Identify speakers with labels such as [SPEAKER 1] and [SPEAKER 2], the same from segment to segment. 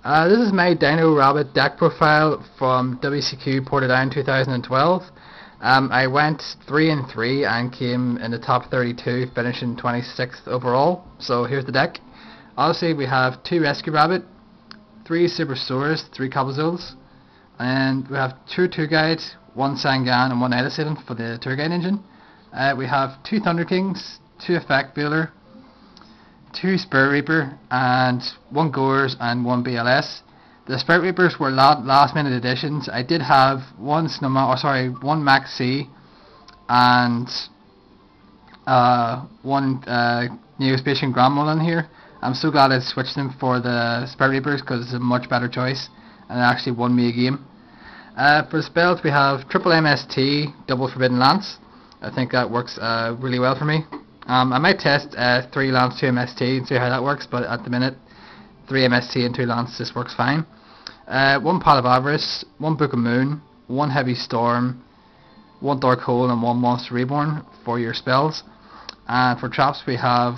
[SPEAKER 1] This is my Dino Rabbit deck profile from WCQ Portadown 2012. I went 3 and 3 and came in the top 32, finishing 26th overall. So here's the deck. Obviously we have 2 Rescue Rabbit, 3 Super Swords, 3 Cobblezoles, and we have 2 Tour Guides, 1 Sangan and 1 Night Assailant for the Tour Guide engine. We have 2 Thunder Kings, 2 Effect Builder, 2 Spirit Reaper, and 1 Gores and 1 BLS. The Spirit Reapers were last minute additions. I did have 1 1 Max C and 1 Neospatian Grandmole in here. I'm so glad I switched them for the Spirit Reapers because it's a much better choice and it actually won me a game. For the spells we have triple MST, double Forbidden Lance. I think that works really well for me. I might test 3 Lance, 2 MST and see how that works, but at the minute 3 MST and 2 Lance just works fine. 1 Pot of Avarice, 1 Book of Moon, 1 Heavy Storm, 1 Dark Hole and 1 Monster Reborn for your spells. And for traps we have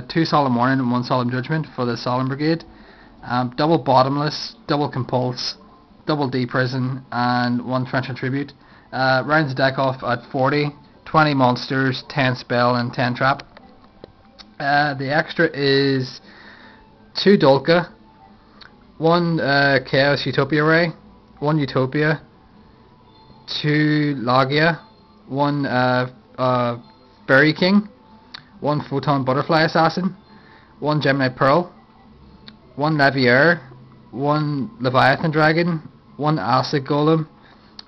[SPEAKER 1] 2 Solemn Warning and 1 Solemn Judgment for the Solemn Brigade. Double Bottomless, double Compulse, double Deprison and 1 Torrential Tribute. Rounds the deck off at 40, 20 monsters, 10 spell and 10 trap. The extra is 2 Dolka, 1 Chaos Utopia Ray, 1 Utopia, 2 Logia, 1 Fairy King, 1 Photon Butterfly Assassin, 1 Gemini Pearl, 1 Lavier, 1 Leviathan Dragon, 1 Acid Golem,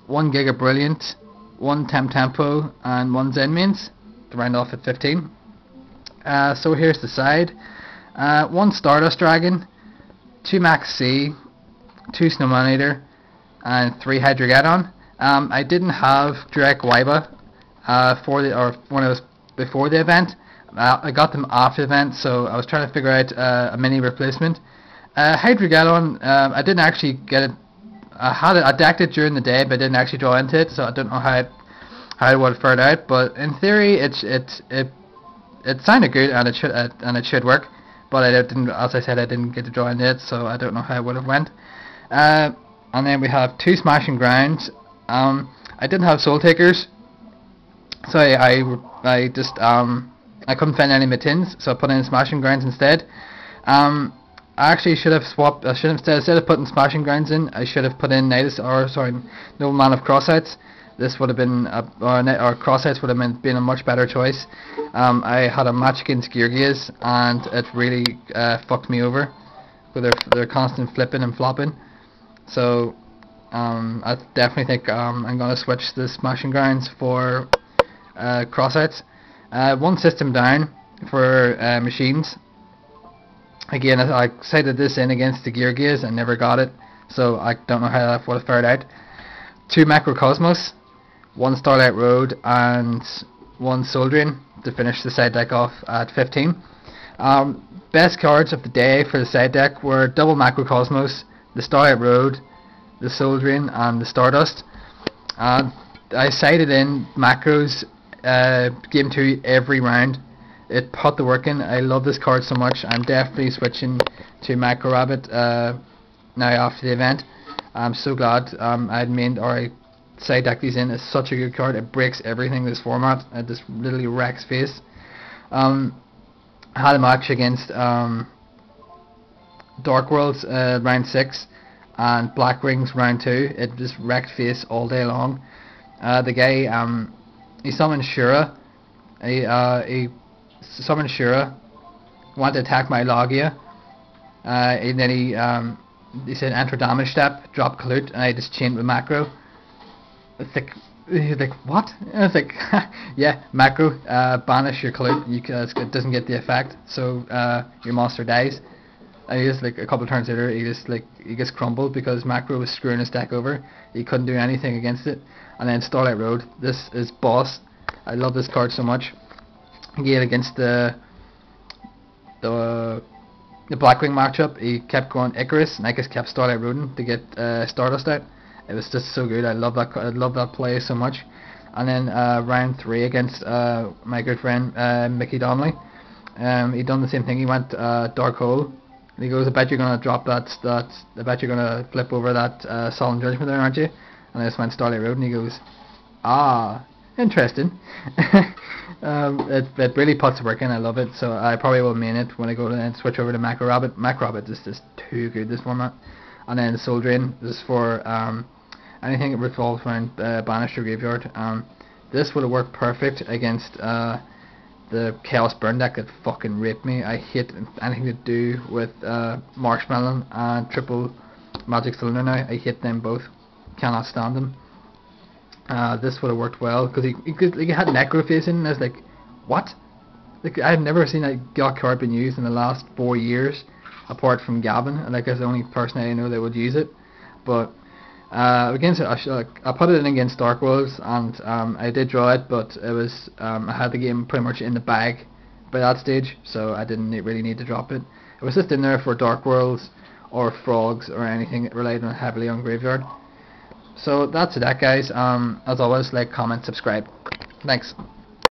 [SPEAKER 1] 1 Giga Brilliant, 1 Tempo, and 1 Zenmains to round off at 15. So here's the side. 1 Stardust Dragon, 2 Max C, 2 Snowman Eater, and 3 Hydrogadon. I didn't have Drek Waiba when I was before the event. I got them after the event, so I was trying to figure out a mini replacement. Hydrogadon, I didn't actually get it. I decked it during the day, but I didn't actually draw into it, so I don't know how it would have fared out. But in theory, it sounded good and it should work. But I didn't, as I said, I didn't get to draw into it, so I don't know how it would have went. And then we have 2 Smashing Grounds. I didn't have Soul Takers, so I just I couldn't find any Matins, so I put in Smashing Grounds instead. I actually should have swapped. Instead of putting Smashing Grounds in, I should have put in No Man of Crossouts. This would have been or Crossouts would have been a much better choice. I had a match against Geargias and it really fucked me over with their constant flipping and flopping. So I definitely think I'm going to switch the Smashing Grounds for Crossouts. 1 System Down for Machines. Again, I cited this in against the Geargias and never got it, so I don't know how that would have fared out. 2 Macrocosmos, 1 Starlight Road and 1 Soul Drain to finish the side deck off at 15. Best cards of the day for the side deck were double Macrocosmos, the Starlight Road, the Soul Drain and the Stardust. I cited in macros game 2 every round. It put the work in. I love this card so much. I'm definitely switching to Macro Rabbit now after the event. I'm so glad I side deck these in. It's such a good card. It breaks everything this format. It just literally wrecks face. I had a match against Dark Worlds round 6 and Black Rings round 2. It just wrecked face all day long. The guy he summoned Shura. He summoned Shura, wanted to attack my Logia, and then he said enter damage step, drop Clute, and I just chained with macro. He's like, what? And I was like, yeah, macro, banish your Clute, it doesn't get the effect, so your monster dies. And he just, like, a couple of turns later, he gets crumbled because macro was screwing his deck over. He couldn't do anything against it. And then Starlight Road, this is boss. I love this card so much. Again, against the Blackwing matchup, he kept going Icarus, and I just kept Starlight Rodin to get Stardust out. It was just so good. I love that play so much. And then round 3 against my good friend Mickey Donnelly, he done the same thing. He went Dark Hole, And he goes, I bet you're gonna drop I bet you're gonna flip over that Solemn Judgment there, aren't you? And I just went Starlight Road, and he goes, ah, interesting. It really puts the work in. I love it, so I probably will main it when I go and switch over to Macro Rabbit. Macro Rabbit is just too good, this format. And then Soul Drain is for anything that revolves around Banish or Graveyard. This would have worked perfect against the Chaos Burn deck that fucking raped me. I hate anything to do with Marshmallow and Triple Magic Cylinder now. I hate them both. Cannot stand them. This would have worked well because he had Necrophase in, and I was like, what? Like, I've never seen that card being used in the last 4 years, apart from Gavin. And like, that's the only person I know that would use it. But against it, I put it in against Dark Wolves, and I did draw it, but it was I had the game pretty much in the bag by that stage, so I didn't really need to drop it. It was just in there for Dark Worlds or Frogs or anything that relied heavily on Graveyard. So that's that, guys. As always, like, comment, subscribe. Thanks.